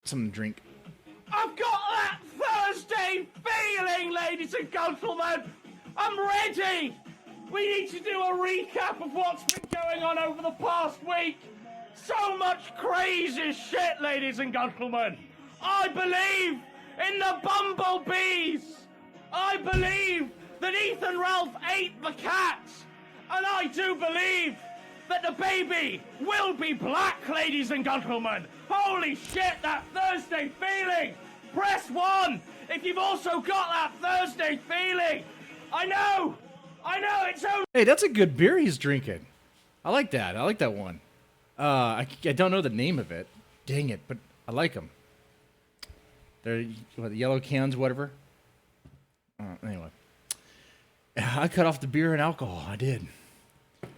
something to drink. I've got that Thursday feeling, ladies and gentlemen. I'm ready. We need to do a recap of what's been going on over the past week. So much crazy shit, ladies and gentlemen. I believe in the bumblebees. I believe that Ethan Ralph ate the cat. And I do believe that the baby will be black, ladies and gentlemen. Holy shit, that Thursday feeling. Press 1 if you've also got that Thursday feeling. I know, it's only... Hey, that's a good beer he's drinking. I like that. I like that one. I don't know the name of it. Dang it, but I like them. They're the yellow cans, whatever. Anyway. I cut off the beer and alcohol. I did.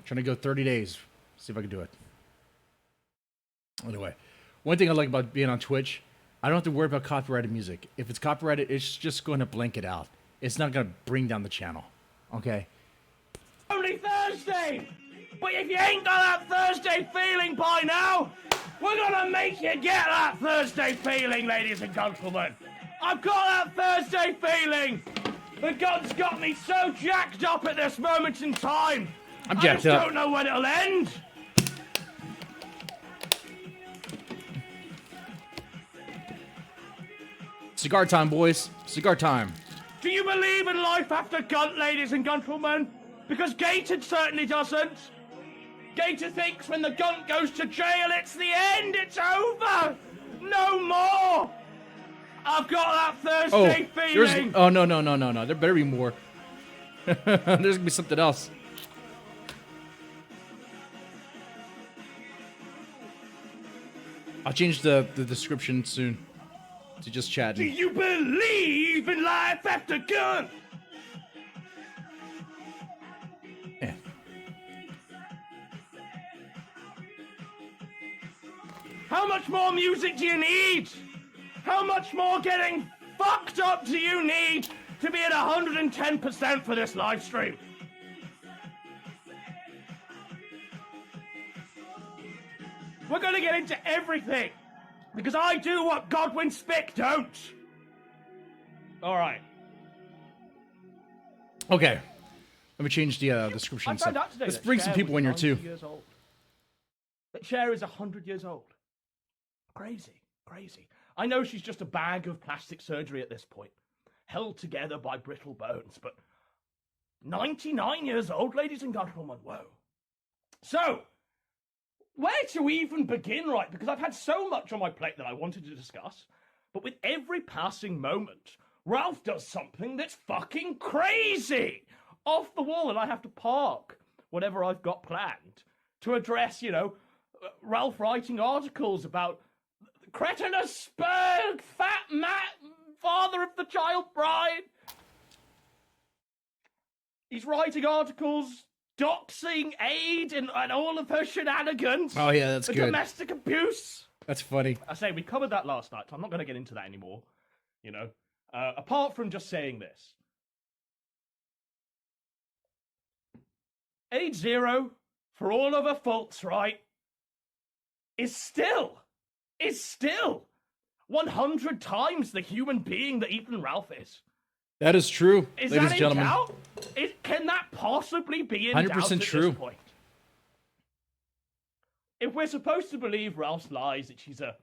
Trying to go 30 days. See if I can do it. Anyway, one thing I like about being on Twitch, I don't have to worry about copyrighted music. If it's copyrighted, it's just going to blank it out. It's not going to bring down the channel. Okay? Only Thursday! But if you ain't got that Thursday feeling by now, we're gonna make you get that Thursday feeling, ladies and gentlemen. I've got that Thursday feeling. The gun's got me so jacked up at this moment in time. I'm jacked up. I just don't know when it'll end. Cigar time, boys. Cigar time. Do you believe in life after gun, ladies and gentlemen? Because Gator certainly doesn't. Gator thinks when the gun goes to jail, it's the end, it's over. No more. I've got that Thursday feeling. Oh, no. There better be more. There's going to be something else. I'll change the description soon to just chatting. Do you believe in life after gun? Yeah. How much more music do you need? How much more getting fucked up do you need to be at 110% for this live stream? We're going to get into everything because I do what Godwin Spick don't. All right. Okay. Let me change the description. I found out today Let's that bring some Cher people was in here 90 too. years old. That Cher is 100 years old. Crazy. I know she's just a bag of plastic surgery at this point, held together by brittle bones, but 99 years old, ladies and gentlemen, whoa. So, where to even begin, right? Because I've had so much on my plate that I wanted to discuss, but with every passing moment, Ralph does something that's fucking crazy, off the wall, and I have to park whatever I've got planned to address, Ralph writing articles about Cretinosburg, Fat Matt, father of the child bride. He's writing articles doxing Aid and all of her shenanigans. Oh yeah, that's the good. Domestic abuse. That's funny. I say we covered that last night, so I'm not going to get into that anymore. Apart from just saying this. Aid Zero, for all of her faults, right, is still 100 times the human being that Ethan Ralph is. That is true, Is ladies that and gentlemen. in doubt? Can that possibly be in 100% doubt at true. this point? If we're supposed to believe Ralph's lies that she's a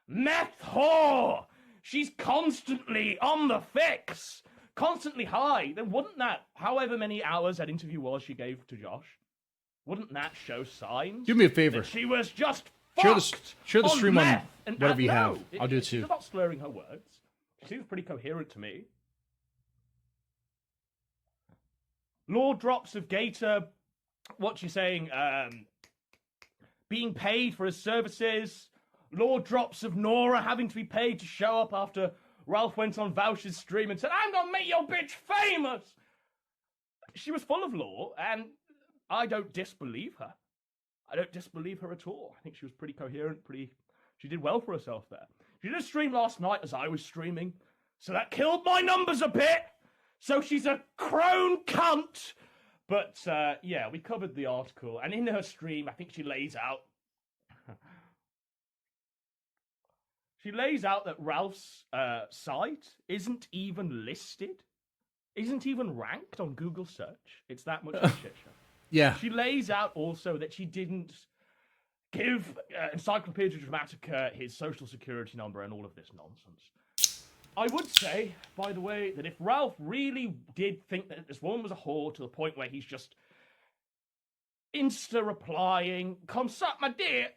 meth whore, she's constantly on the fix, constantly high, then wouldn't that, however many hours that interview was she gave to Josh, wouldn't that show signs? Do me a favor. That she was just Share fucked the stream on meth and whatever you have. no, I'll do it too. She's not slurring her words. She seems pretty coherent to me. Lord drops of Gator, what's she saying? Being paid for his services. Lord drops of Nora having to be paid to show up after Ralph went on Vouch's stream and said, I'm gonna make your bitch famous. She was full of lore, and I don't disbelieve her. I don't disbelieve her at all. I think she was pretty coherent, she did well for herself there. She did a stream last night as I was streaming, so that killed my numbers a bit. So she's a crone cunt. But, yeah, we covered the article. And in her stream, I think she lays out She lays out that Ralph's site isn't even listed, isn't even ranked on Google search. It's that much of a shit show. Yeah. She lays out also that she didn't give Encyclopedia Dramatica his social security number and all of this nonsense. I would say, by the way, that if Ralph really did think that this woman was a whore to the point where he's just insta-replying, "Come suck my dick,"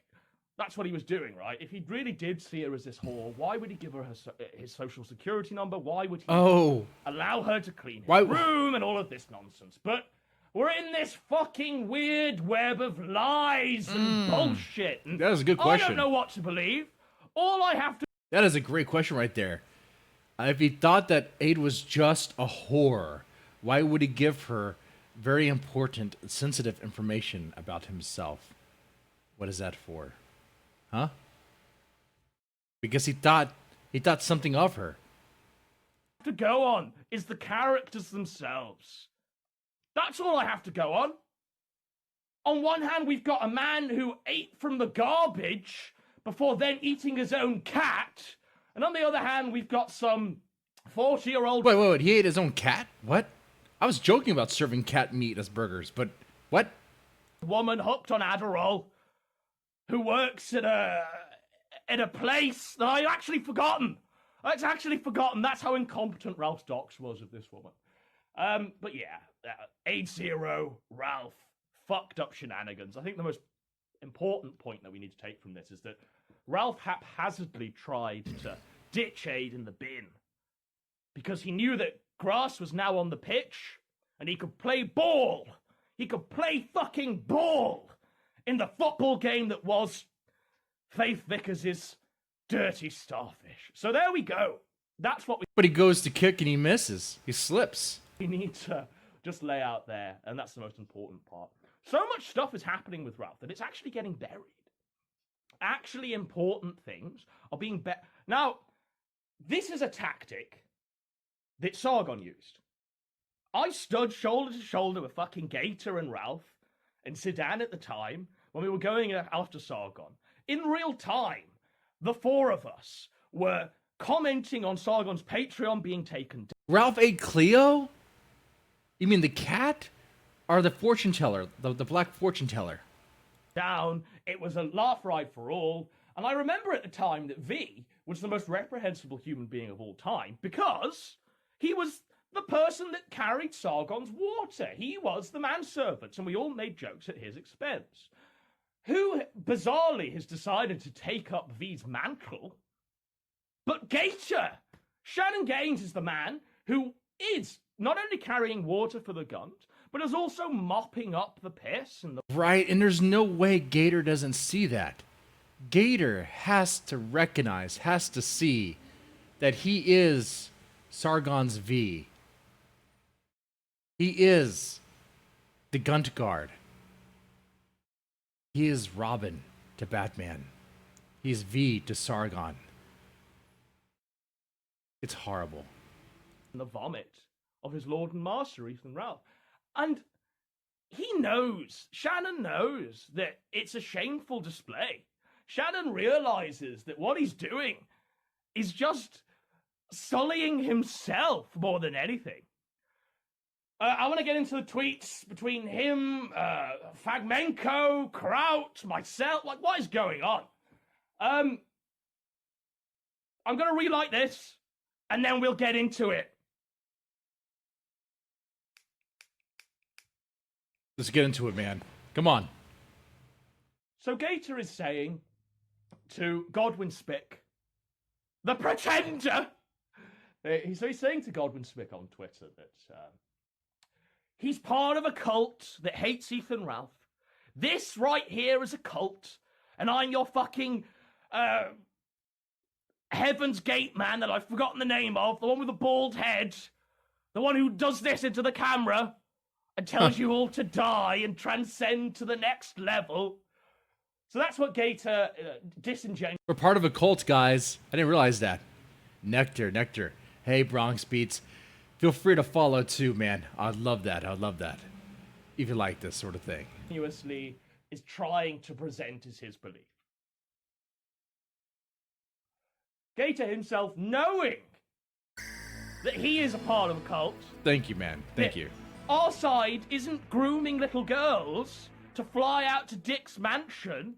that's what he was doing, right? If he really did see her as this whore, why would he give her his social security number? Why would he allow her to clean his room and all of this nonsense? But we're in this fucking weird web of lies and bullshit. And that is a good question. I don't know what to believe. All I have to... That is a great question right there. If he thought that Aid was just a whore, why would he give her very important, sensitive information about himself? What is that for? Huh? Because he thought something of her. To go on is the characters themselves. That's all I have to go on. On one hand, we've got a man who ate from the garbage before then eating his own cat. And on the other hand, we've got some 40-year-old... Wait. He ate his own cat? What? I was joking about serving cat meat as burgers, but what? Woman hooked on Adderall who works at a place that I've actually forgotten. That's how incompetent Ralph Dox was of this woman. But yeah, Age Zero, Ralph, fucked up shenanigans. I think the most important point that we need to take from this is that Ralph haphazardly tried to ditch Aid in the bin because he knew that grass was now on the pitch and he could play ball. He could play fucking ball in the football game that was Faith Vickers' dirty starfish. So there we go. That's what But he goes to kick and he misses. He slips. We need to just lay out there, and that's the most important part. So much stuff is happening with Ralph that it's actually getting buried. Actually important things are being buried. Now, this is a tactic that Sargon used. I stood shoulder to shoulder with fucking Gator and Ralph and Sedan at the time when we were going after Sargon. In real time, the four of us were commenting on Sargon's Patreon being taken down. Ralph ate Cleo? You mean the cat? Or the fortune teller, the black fortune teller? Down. It was a laugh ride for all. And I remember at the time that V was the most reprehensible human being of all time because he was the person that carried Sargon's water. He was the manservant, and we all made jokes at his expense. Who, bizarrely, has decided to take up V's mantle? But Gator! Shannon Gaines is the man who is not only carrying water for the guns, but is also mopping up the piss and the... Right, and there's no way Gator doesn't see that. Gator has to recognize, has to see that he is Sargon's V. He is the Gunt Guard. He is Robin to Batman. He's V to Sargon. It's horrible. The vomit of his lord and master, Ethan Ralph. And he knows, Shannon knows that it's a shameful display. Shannon realizes that what he's doing is just sullying himself more than anything. I want to get into the tweets between him, Fagmenko, Kraut, myself. Like, what is going on? I'm going to relight this, and then we'll get into it. Let's get into it, man. Come on. So Gator is saying to Godwin Spick, the pretender. So he's saying to Godwin Spick on Twitter that he's part of a cult that hates Ethan Ralph. This right here is a cult, and I'm your fucking Heaven's Gate man that I've forgotten the name of, the one with the bald head, the one who does this into the camera and tells you all to die and transcend to the next level. So that's what Gator disingenuous. We're part of a cult, guys. I didn't realize that. Nectar. Hey, Bronx Beats. Feel free to follow too, man. I'd love that. If you like this sort of thing. Continuously is trying to present as his belief. Gator himself knowing that he is a part of a cult. Thank you, man. Thank you. Our side isn't grooming little girls to fly out to Dick's mansion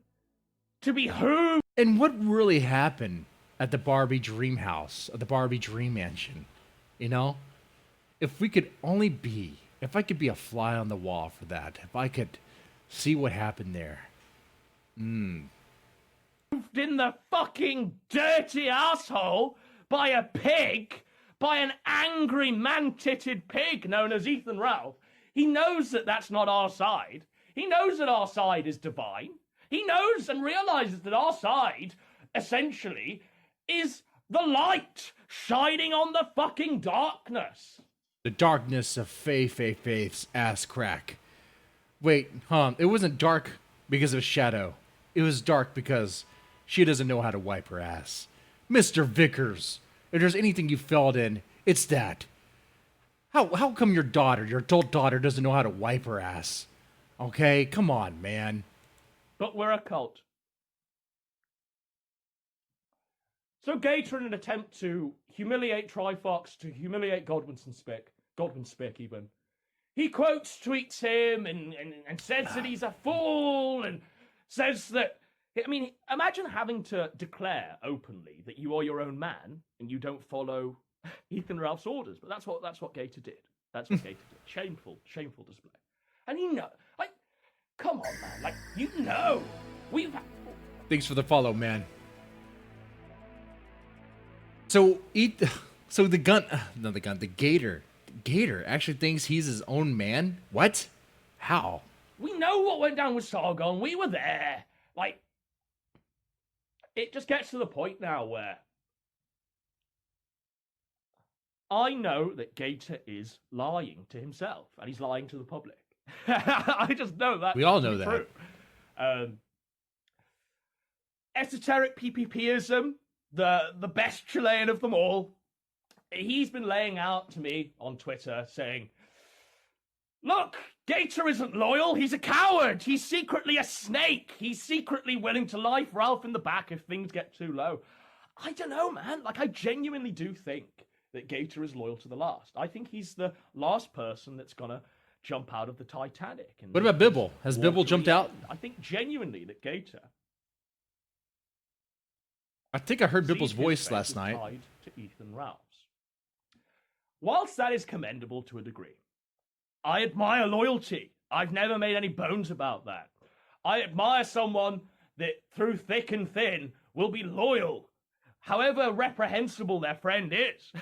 to be who. And what really happened at the Barbie Dream House, or the Barbie Dream Mansion? You know? If we could only be, if I could be a fly on the wall for that, if I could see what happened there. In the fucking dirty asshole by a pig, by an angry man-titted pig known as Ethan Ralph. He knows that that's not our side. He knows that our side is divine. He knows and realizes that our side, essentially, is the light shining on the fucking darkness. The darkness of Faith's ass crack. Wait, it wasn't dark because of shadow. It was dark because she doesn't know how to wipe her ass. Mr. Vickers, if there's anything you failed in, it's that. How come your adult daughter, doesn't know how to wipe her ass? Okay, come on, man. But we're a cult. So Gator, in an attempt to humiliate Trifox, to humiliate Godwinson Spick even, he quotes, tweets him, and says that he's a fool, and says that, I mean, imagine having to declare openly that you are your own man and you don't follow Ethan Ralph's orders. But that's what Gator did. That's what Gator did. Shameful display. And come on, man. Like, Thanks for the follow, man. So the Gator actually thinks he's his own man? What? How? We know what went down with Sargon. We were there. Like, it just gets to the point now where I know that Gator is lying to himself and he's lying to the public. I just know that. We all know that. Esoteric PPPism, the best Chilean of them all, he's been laying out to me on Twitter saying, look, Gator isn't loyal. He's a coward. He's secretly a snake. He's secretly willing to knife Ralph in the back if things get too low. I don't know, man. Like, I genuinely do think that Gator is loyal to the last. I think he's the last person that's going to jump out of the Titanic. And what about Bibble? Has Bibble jumped out? I think genuinely that Gator... I think I heard Bibble's voice last night. Tied to Ethan Ralph's. Whilst that is commendable to a degree, I admire loyalty. I've never made any bones about that. I admire someone that through thick and thin will be loyal. However reprehensible their friend is,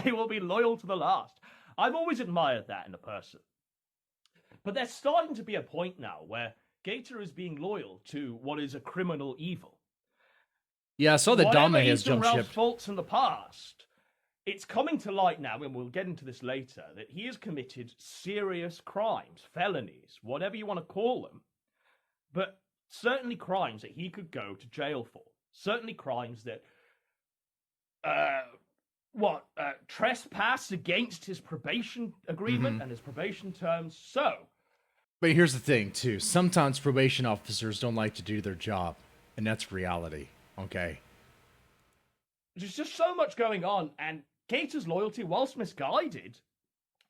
they will be loyal to the last. I've always admired that in a person. But there's starting to be a point now where Gator is being loyal to what is a criminal evil. Yeah, I saw that Dama has jumped ship. Faults in the past, it's coming to light now, and we'll get into this later, that he has committed serious crimes, felonies, whatever you want to call them, but certainly crimes that he could go to jail for. Certainly crimes that, trespass against his probation agreement and his probation terms. So. But here's the thing, too. Sometimes probation officers don't like to do their job, and that's reality. Okay. There's just so much going on, and Gator's loyalty, whilst misguided,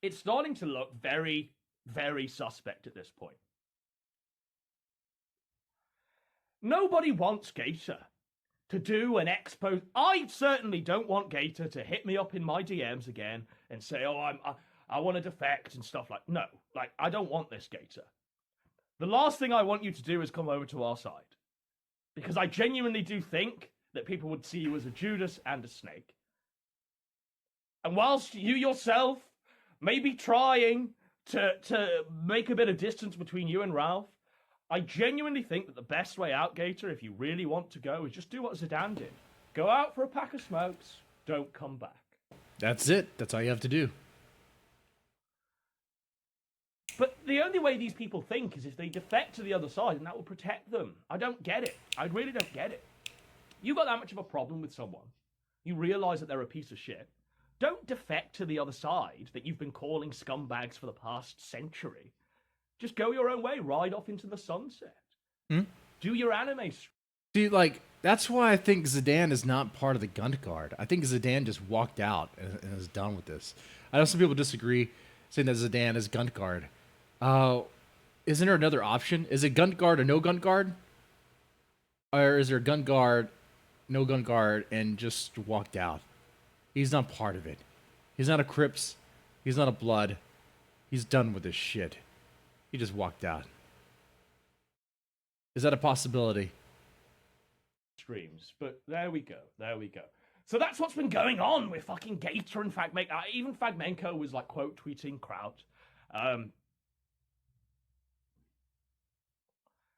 it's starting to look very, very suspect at this point. Nobody wants Gator to do an expose. I certainly don't want Gator to hit me up in my DMs again and say, I want to defect and stuff like. No, like, I don't want this, Gator. The last thing I want you to do is come over to our side. Because I genuinely do think that people would see you as a Judas and a snake. And whilst you yourself may be trying to make a bit of distance between you and Ralph, I genuinely think that the best way out, Gator, if you really want to go, is just do what Zidane did. Go out for a pack of smokes, don't come back. That's it. That's all you have to do. But the only way these people think is if they defect to the other side, and that will protect them. I don't get it. I really don't get it. You got that much of a problem with someone. You realize that they're a piece of shit. Don't defect to the other side that you've been calling scumbags for the past century. Just go your own way. Ride off into the sunset. Do your anime. See, like, That's why I think Zidane is not part of the gun guard. I think Zidane just walked out and is done with this. I know some people disagree, saying that Zidane is gun guard. Isn't there another option? Is it gun guard or no gun guard? Or is there gun guard, no gun guard, and just walked out? He's not part of it. He's not a Crips. He's not a Blood. He's done with this shit. He just walked out. Is that a possibility? Streams, but there we go. So that's what's been going on with fucking Gator and even Fragmenko was like quote tweeting Kraut.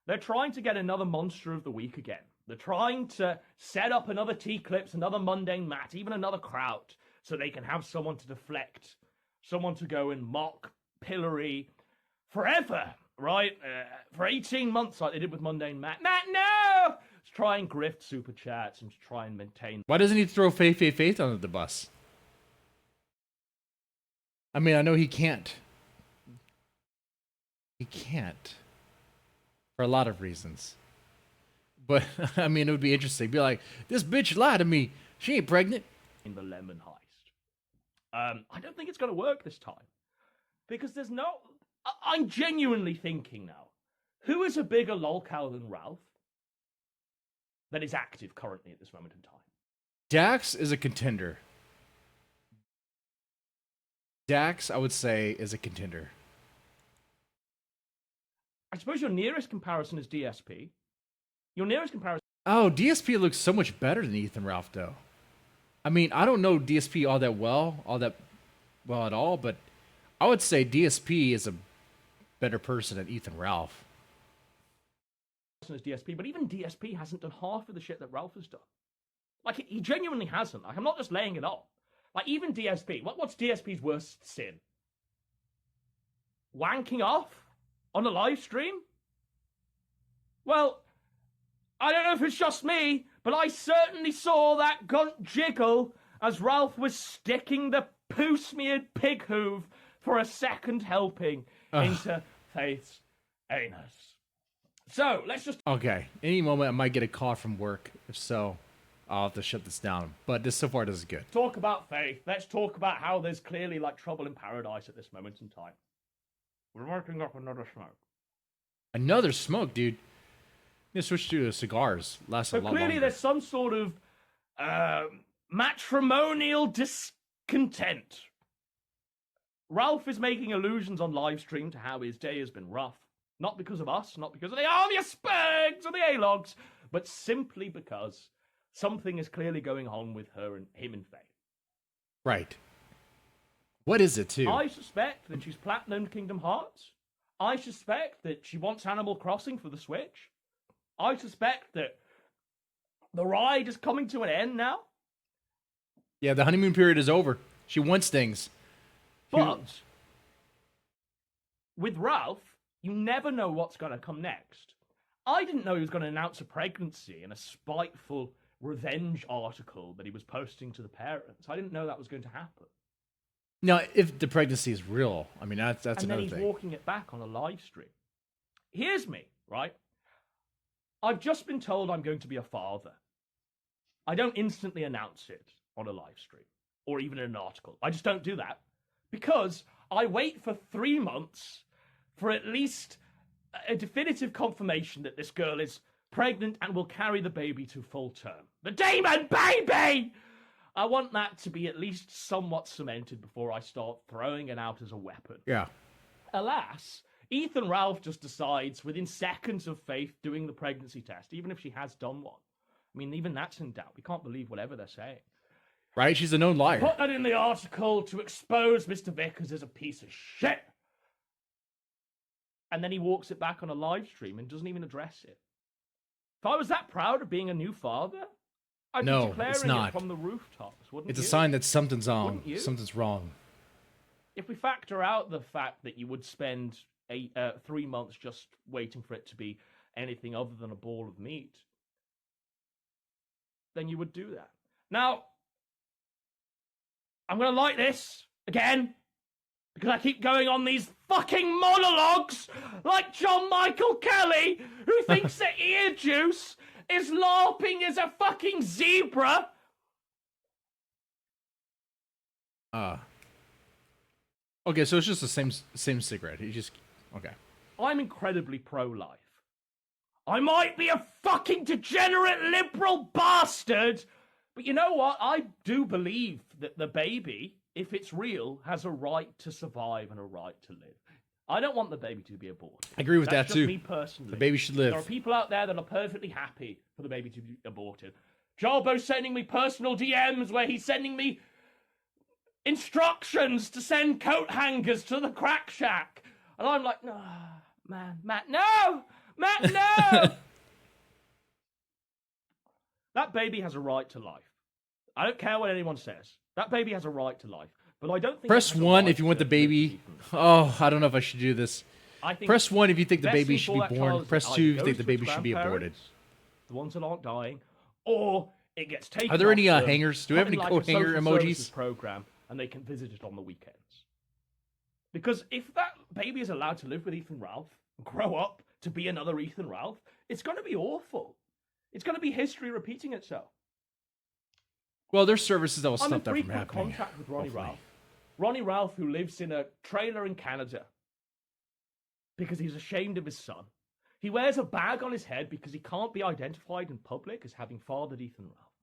They're trying to get another monster of the week again. They're trying to set up another T-Clips, another Mundane Matt, even another Kraut, so they can have someone to deflect, someone to go and mock, pillory, forever, right? For 18 months like they did with Mundane Matt. Matt, no! To try and grift super chats and to try and maintain. Why doesn't he throw Faith under the bus? I mean, I know he can't. He can't. For a lot of reasons. But, I mean, it would be interesting. Be like, this bitch lied to me. She ain't pregnant. In the lemon heist. I don't think it's going to work this time. Because there's no... I'm genuinely thinking now. Who is a bigger lolcow than Ralph? That is active currently at this moment in time. Dax is a contender. Dax, I would say, is a contender. I suppose your nearest comparison is DSP. Your nearest comparison... Oh, DSP looks so much better than Ethan Ralph, though. I mean, I don't know DSP all that well at all, but I would say DSP is a better person than Ethan Ralph. As DSP, but even DSP hasn't done half of the shit that Ralph has done. Like, he genuinely hasn't. Like, I'm not just laying it on. Like, even DSP, what's DSP's worst sin? Wanking off on a live stream? Well, I don't know if it's just me, but I certainly saw that gunt jiggle as Ralph was sticking the poo-smeared pig hoof for a second helping into Faith's anus. So, let's just... Okay, any moment I might get a call from work. If so, I'll have to shut this down. But this so far, this is good. Talk about Faith. Let's talk about how there's clearly, like, trouble in paradise at this moment in time. We're working up another smoke. Another smoke, dude. You switch to cigars. Lasts a lot longer. Clearly there's some sort of matrimonial discontent. Ralph is making allusions on live stream to how his day has been rough. Not because of us, not because of the Aspergs or the Daylocks, but simply because something is clearly going on with her and him and Faith. Right. What is it, too? I suspect that she's platinumed Kingdom Hearts. I suspect that she wants Animal Crossing for the Switch. I suspect that the ride is coming to an end now. Yeah, the honeymoon period is over. She wants things. But with Ralph, you never know what's going to come next. I didn't know he was going to announce a pregnancy in a spiteful revenge article that he was posting to the parents. I didn't know that was going to happen. Now, if the pregnancy is real, I mean, that's and another then he's thing. Walking it back on a live stream. Here's me, right? I've just been told I'm going to be a father. I don't instantly announce it on a live stream or even in an article. I just don't do that because I wait for 3 months for at least a definitive confirmation that this girl is pregnant and will carry the baby to full term. The demon baby! I want that to be at least somewhat cemented before I start throwing it out as a weapon. Yeah. Alas, Ethan Ralph just decides within seconds of Faith doing the pregnancy test, even if she has done one. I mean, even that's in doubt. We can't believe whatever they're saying. Right? She's a known liar. Put that in the article to expose Mr. Vickers as a piece of shit. And then he walks it back on a live stream and doesn't even address it. If I was that proud of being a new father, I'd be declaring it from the rooftops, wouldn't you? It's a sign that something's on. Wouldn't you? Something's wrong. If we factor out the fact that you would spend 3 months just waiting for it to be anything other than a ball of meat, then you would do that. Now, I'm going to like this again because I keep going on these fucking monologues like John Michael Kelly, who thinks that ear juice is LARPing as a fucking zebra. Okay, so it's just the same cigarette. He just okay. I'm incredibly pro-life. I might be a fucking degenerate liberal bastard, but you know what? I do believe that the baby, if it's real, has a right to survive and a right to live. I don't want the baby to be aborted. I agree with That's that just too. Me personally. The baby should live. There are people out there that are perfectly happy for the baby to be aborted. Jarbo's sending me personal DMs where he's sending me instructions to send coat hangers to the crack shack. And I'm like, no, man, Matt, no! Matt, no! That baby has a right to life. I don't care what anyone says. That baby has a right to life. But I don't think... Press 1 if you want the baby... Oh, I don't know if I should do this. Press 1 if you think the baby should be born. Press 2 if you think the baby should be aborted. The ones that aren't dying. Or it gets taken. Are there any hangers? Do we have any coat hanger emojis? Program, and they can visit it on the weekends. Because if that baby is allowed to live with Ethan Ralph, grow up to be another Ethan Ralph, it's going to be awful. It's going to be history repeating itself. Well, there's services that will I'm stop that in from frequent happening. Contract with Ronnie Ralph. Ronnie Ralph, who lives in a trailer in Canada because he's ashamed of his son. He wears a bag on his head because he can't be identified in public as having fathered Ethan Ralph.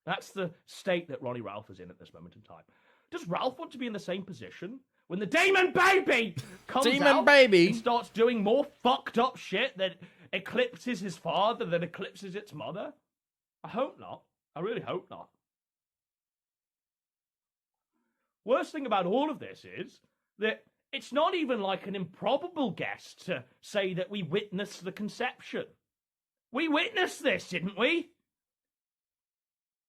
That's the state that Ronnie Ralph is in at this moment in time. Does Ralph want to be in the same position when the Demon Baby comes out and starts doing more fucked up shit that eclipses his father, that eclipses its mother? I hope not. I really hope not. Worst thing about all of this is that it's not even like an improbable guess to say that we witnessed the conception. We witnessed this, didn't we?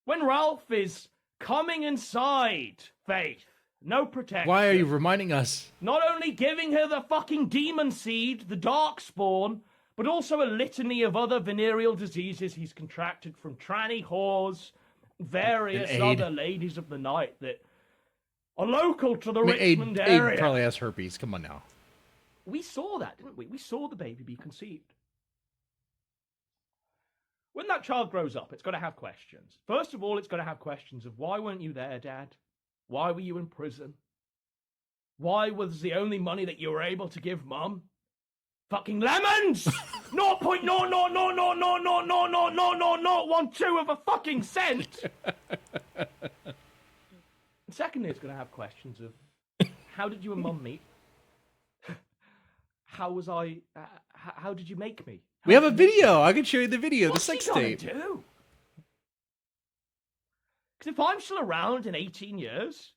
When Ralph is coming inside Faith, no protection. Why are you reminding us? Not only giving her the fucking demon seed, the dark spawn, but also a litany of other venereal diseases he's contracted from tranny whores, various other ladies of the night that are local to the Richmond area. Abe probably has herpes. Come on now. We saw that, didn't we? We saw the baby be conceived. When that child grows up, it's going to have questions. First of all, it's going to have questions of why weren't you there, Dad? Why were you in prison? Why was the only money that you were able to give Mum? Fucking lemons! 0.00000000012 of a fucking cent! Secondly, it's going to have questions of how did you and Mum meet? How was I? How did you make me? We have a video. I can show you the video, the sex tape. What's he gonna do? Because if I'm still around in 18 years,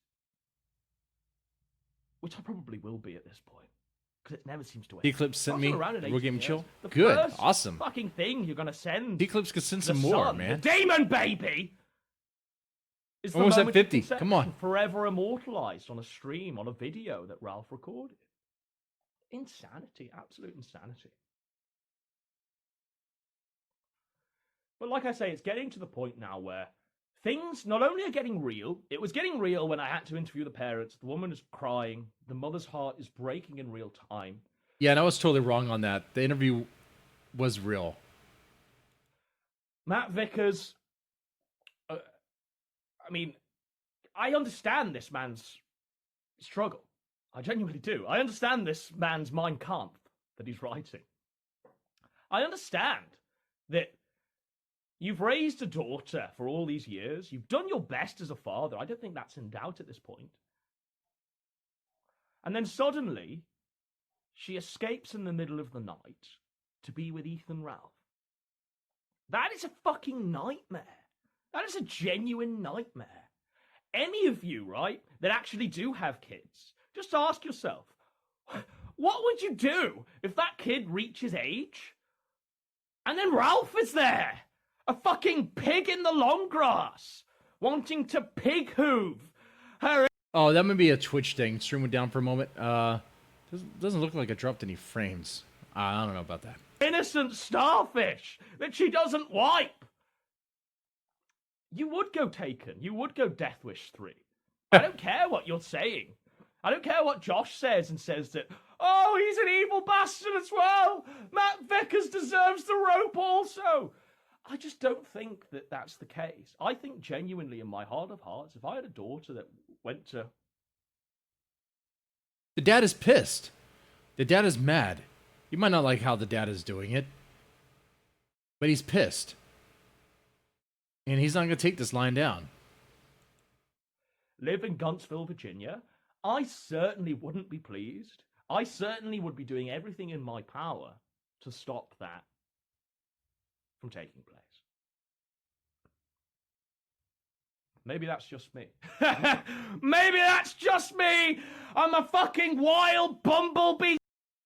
which I probably will be at this point, because it never seems to end. Eclipse sent me. We'll give him chill. The Good, first awesome. Fucking thing you're gonna send. Eclipse could send some more, man. The Demon Baby. Is the Almost at moment 50. of conception Come on. Forever immortalized on a stream, on a video that Ralph recorded. Insanity, absolute insanity. But like I say, it's getting to the point now where things not only are getting real, it was getting real when I had to interview the parents. The woman is crying. The mother's heart is breaking in real time. Yeah, and I was totally wrong on that. The interview was real. Matt Vickers, I mean, I understand this man's struggle. I genuinely do. I understand this man's Mein Kampf that he's writing. I understand that you've raised a daughter for all these years. You've done your best as a father. I don't think that's in doubt at this point. And then suddenly, she escapes in the middle of the night to be with Ethan Ralph. That is a fucking nightmare. That is a genuine nightmare. Any of you, right, that actually do have kids, just ask yourself, what would you do if that kid reaches age and then Ralph is there? A fucking pig in the long grass, wanting to pig hoove her. Oh, that might be a Twitch thing. Stream went down for a moment. Doesn't look like it dropped any frames. I don't know about that. Innocent starfish that she doesn't wipe. You would go Taken. You would go Death Wish 3. I don't care what you're saying. I don't care what Josh says and says that, oh, he's an evil bastard as well. Matt Vickers deserves the rope also. I just don't think that that's the case. I think genuinely in my heart of hearts, if I had a daughter that went to... The dad is pissed. The dad is mad. You might not like how the dad is doing it, but he's pissed. And he's not going to take this lying down. Live in Guntsville, Virginia, I certainly wouldn't be pleased. I certainly would be doing everything in my power to stop that from taking place. Maybe that's just me. Maybe that's just me! I'm a fucking wild bumblebee!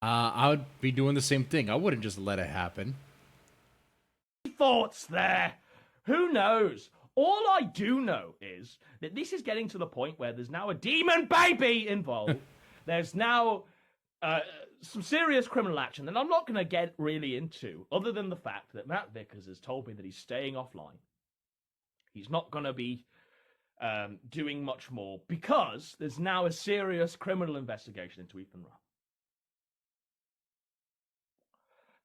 I would be doing the same thing. I wouldn't just let it happen. Thoughts there. Who knows? All I do know is that this is getting to the point where there's now a demon baby involved. There's now some serious criminal action that I'm not going to get really into, other than the fact that Matt Vickers has told me that he's staying offline. He's not going to be doing much more because there's now a serious criminal investigation into Ethan Ralph.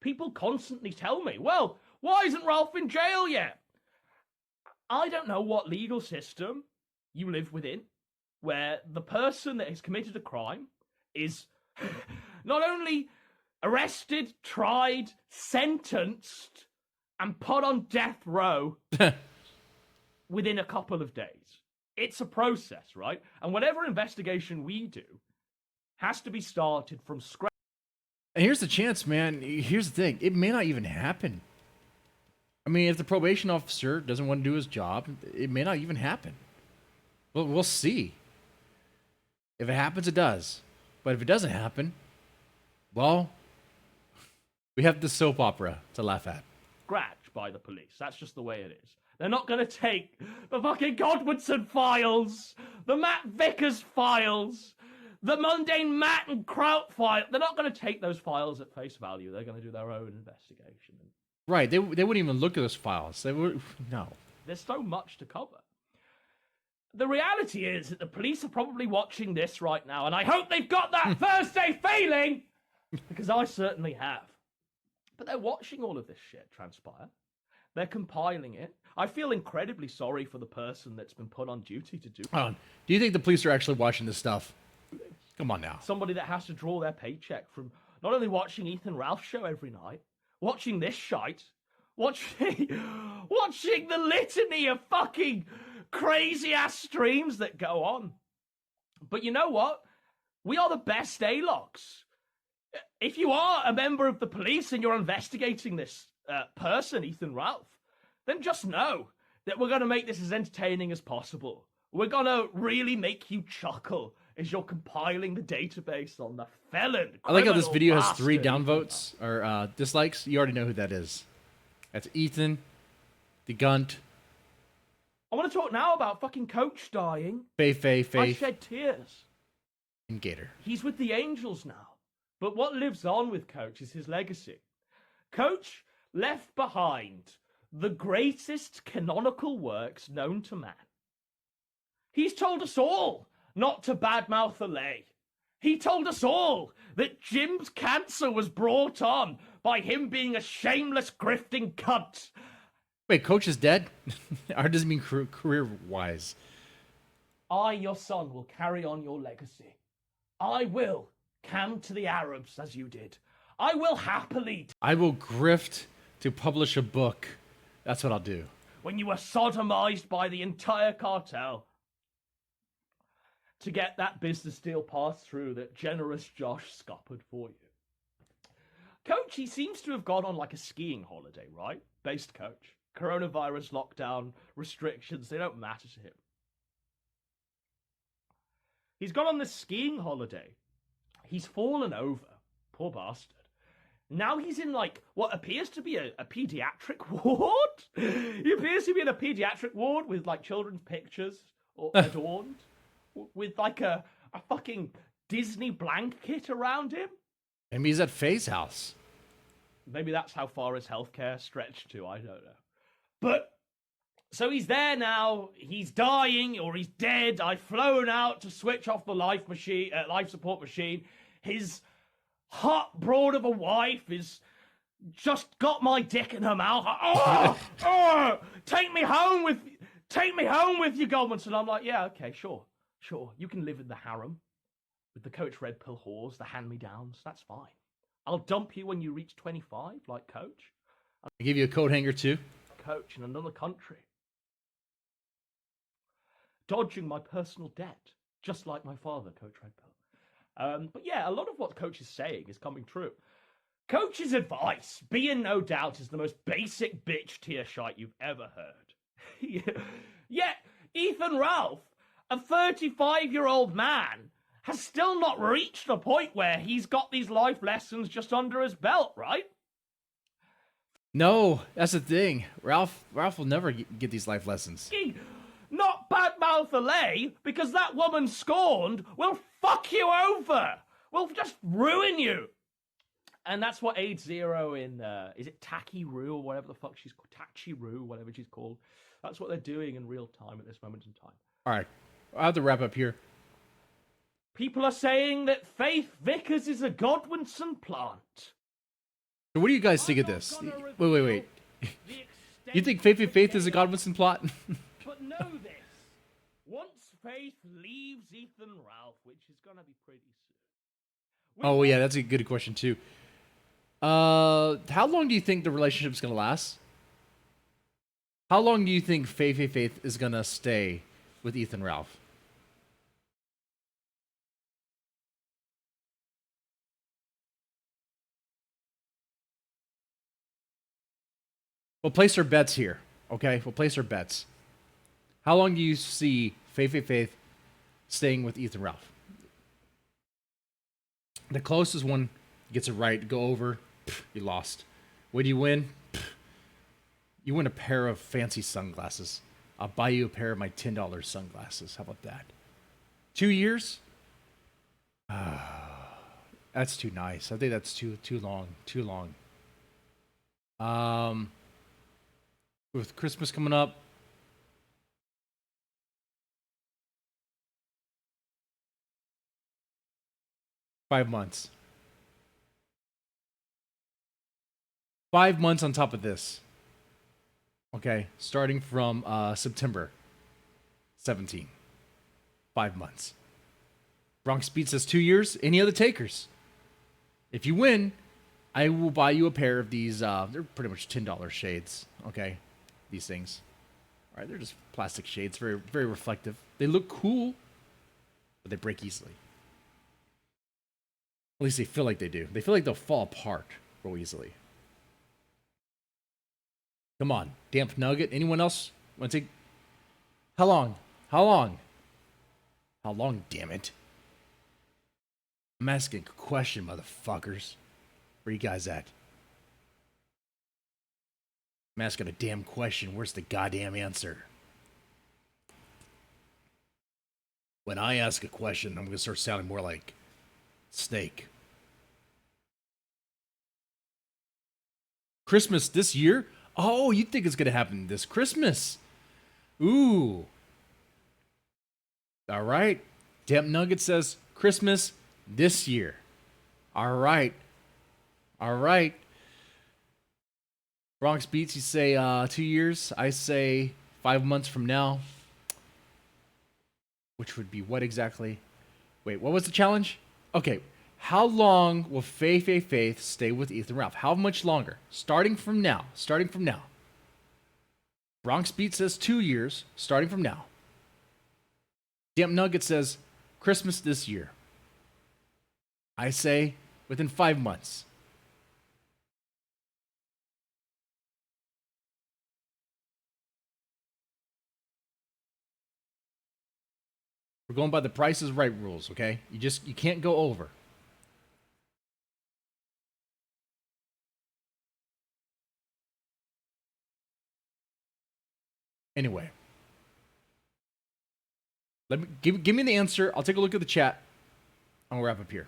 People constantly tell me, well, why isn't Ralph in jail yet? I don't know what legal system you live within where the person that has committed a crime is not only arrested, tried, sentenced, and put on death row within a couple of days. It's a process, right? And whatever investigation we do has to be started from scratch. And here's the chance, man. Here's the thing. It may not even happen. I mean, if the probation officer doesn't want to do his job, it may not even happen. Well, we'll see. If it happens, it does. But if it doesn't happen, well, we have the soap opera to laugh at. Scratch by the police. That's just the way it is. They're not going to take the fucking Godwinson files, the Matt Vickers files, the mundane Matt and Kraut file. They're not going to take those files at face value. They're going to do their own investigation. Right. They wouldn't even look at those files. They would, no. There's so much to cover. The reality is that the police are probably watching this right now, and I hope they've got that Thursday feeling, because I certainly have. But they're watching all of this shit transpire. They're compiling it. I feel incredibly sorry for the person that's been put on duty to do it. Do you think the police are actually watching this stuff? Come on now. Somebody that has to draw their paycheck from not only watching Ethan Ralph's show every night, watching this shite, watching the litany of fucking crazy-ass streams that go on. But you know what? We are the best Daylocks. If you are a member of the police and you're investigating this person, Ethan Ralph, then just know that we're going to make this as entertaining as possible. We're going to really make you chuckle as you're compiling the database on the felon. I like how this video has bastard. 3 downvotes or dislikes. You already know who that is. That's Ethan, the Gunt, I want to talk now about fucking Coach dying. Faith, I shed tears. and Gator. He's with the Angels now. But what lives on with Coach is his legacy. Coach left behind the greatest canonical works known to man. He's told us all not to badmouth LA. He told us all that Jim's cancer was brought on by him being a shameless grifting cunt. Wait, Coach is dead? Or does it mean career-wise? I, your son, will carry on your legacy. I will come to the Arabs as you did. I will happily... I will grift to publish a book. That's what I'll do. When you were sodomized by the entire cartel to get that business deal passed through that generous Josh scuppered for you. Coach, he seems to have gone on like a skiing holiday, right? Based Coach. Coronavirus lockdown restrictions, they don't matter to him. He's gone on this skiing holiday. He's fallen over. Poor bastard. Now he's in, like, what appears to be a pediatric ward? He appears to be in a pediatric ward with, like, children's pictures adorned. With, like, a fucking Disney blanket around him. Maybe he's at Faye's house. Maybe that's how far his healthcare stretched to. I don't know. But, so he's there now. He's dying or he's dead. I've flown out to switch off the life support machine. His hot broad of a wife is just got my dick in her mouth. Oh, oh, take me home with you, Godwinson. I'm like, yeah, okay, sure. You can live in the harem with the Coach Red Pill whores, the hand-me-downs. That's fine. I'll dump you when you reach 25, like Coach. I give you a coat hanger too. Coach in another country. Dodging my personal debt, just like my father, Coach Red Pill. But yeah, a lot of what Coach is saying is coming true. Coach's advice, be in no doubt, is the most basic bitch tear shite you've ever heard. Yet, Ethan Ralph, a 35-year-old man, has still not reached a point where he's got these life lessons just under his belt, right? No, that's the thing. Ralph will never get these life lessons. Not badmouth Alay, because that woman scorned will fuck you over. Will just ruin you. And that's what Age Zero in, is it Taki Roo or whatever the fuck she's called? Tachi Roo, whatever she's called. That's what they're doing in real time at this moment in time. All right, I'll have to wrap up here. People are saying that Faith Vickers is a Godwinson plant. So what do you guys think of this? Wait. You think Faith is a Godwinson plot? But know this. Once Faith leaves Ethan Ralph, which is going to be pretty soon. Oh, yeah, that's a good question, too. How long do you think the relationship's going to last? How long do you think Faith is going to stay with Ethan Ralph? We'll place our bets here, okay? We'll place our bets. How long do you see Faith staying with Ethan Ralph? The closest one gets it right, go over, you lost. What do you win? You win a pair of fancy sunglasses. I'll buy you a pair of my $10 sunglasses. How about that? 2 years? That's too nice. I think that's too long. With Christmas coming up, $5 months. 5 months on top of this. Okay, starting from September 17. 5 months. Bronx Beat says 2 years. Any other takers? If you win, I will buy you a pair of these. They're pretty much $10 shades. Okay, these things. All right, they're just plastic shades, very, very reflective. They look cool, but they break easily. At least they feel like they do. They feel like they'll fall apart real easily. Come on, Damp Nugget. Anyone else want to take? How long? How long? How long, damn it? I'm asking a question, motherfuckers. Where you guys at? I'm asking a damn question. Where's the goddamn answer? When I ask a question, I'm going to start sounding more like Snake. Christmas this year? Oh, you think it's going to happen this Christmas? Ooh. All right. Damp Nugget says Christmas this year. All right. All right. Bronx Beats, you say 2 years. I say 5 months from now. Which would be what exactly? Wait, what was the challenge? Okay. How long will Faith stay with Ethan Ralph? How much longer? Starting from now. Bronx Beat says 2 years, starting from now. Damp Nugget says Christmas this year. I say within 5 months. We're going by the Price is Right rules, okay? You can't go over. Anyway, give me the answer. I'll take a look at the chat. I'm gonna wrap up here.